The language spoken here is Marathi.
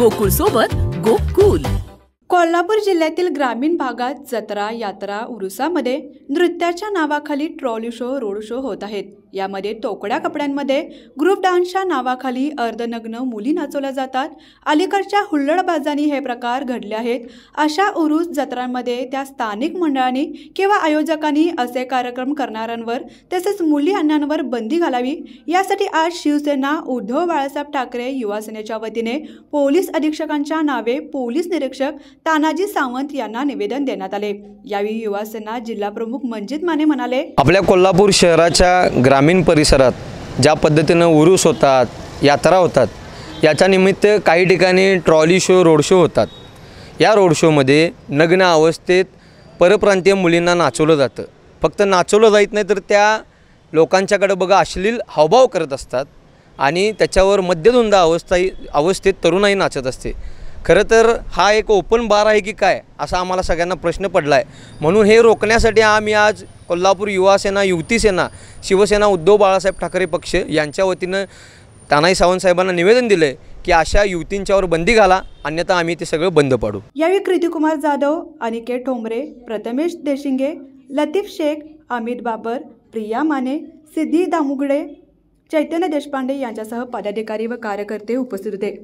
गोकुळ सोबत गोकुल। कोल्हापूर जिल्ह्यातील ग्रामीण भागात जत्रा, यात्रा, उरुसामध्ये नृत्याच्या नावाखाली ट्रॉली शो, रोड शो होत आहेत। यामध्ये तोकड्या कपड्यांमध्ये ग्रुप डान्सच्या नावाखाली अर्धनग्न मुली नाचवल्या जातात। अलीकडच्या हुल्लडबाजांनी हे प्रकार घडले आहेत। अशा उरूस जत्रांमध्ये त्या स्थानिक मंडळांनी किंवा आयोजकांनी असे कार्यक्रम करणाऱ्यांवर तसेच मुली आणण्यावर बंदी घालावी, यासाठी आज शिवसेना उद्धव बाळासाहेब ठाकरे युवा सेनेच्या वतीने पोलीस अधीक्षकांच्या नावे पोलीस निरीक्षक तानाजी सावंत यांना निवेदन देण्यात आले। यावेळी युवा सेना जिल्हा प्रमुख मंजित माने म्हणाले, आपल्या कोल्हापूर शहराच्या ग्रामीण परिसरात ज्या पद्धतीने उरूस होतात, यात्रा होतात, याच्या निमित्त काही ठिकाणी ट्रॉली शो, रोड शो होतात। या रोड शोमध्ये नग्न अवस्थेत परप्रांतीय मुलींना नाचवलं जातं। फक्त नाचवलं जात नाही तर त्या लोकांच्याकडे बघा अश्लील हावभाव करत असतात आणि त्याच्यावर मध्यधुंद अवस्थेत तरुणाई नाचत असते। खरं तर हा एक ओपन बार आहे की काय असा आम्हाला सगळ्यांना प्रश्न पडला आहे। म्हणून हे रोखण्यासाठी आम्ही आज कोल्हापूर युवा सेना, युवती सेना, शिवसेना उद्धव बाळासाहेब ठाकरे पक्ष यांच्या वतीनं तानाजी सावंत साहेबांना निवेदन दिलं आहे की अशा युवतींच्यावर बंदी घाला, अन्यथा आम्ही ते सगळं बंद पाडू। यावेळी कृतिकुमार जाधव, अनिकेत ठोंबरे, प्रथमेश देशिंगे, लतीफ शेख, अमित बाबर, प्रिया माने, सिद्धी दामुगडे, चैतन्य देशपांडे यांच्यासह पदाधिकारी व कार्यकर्ते उपस्थित होते।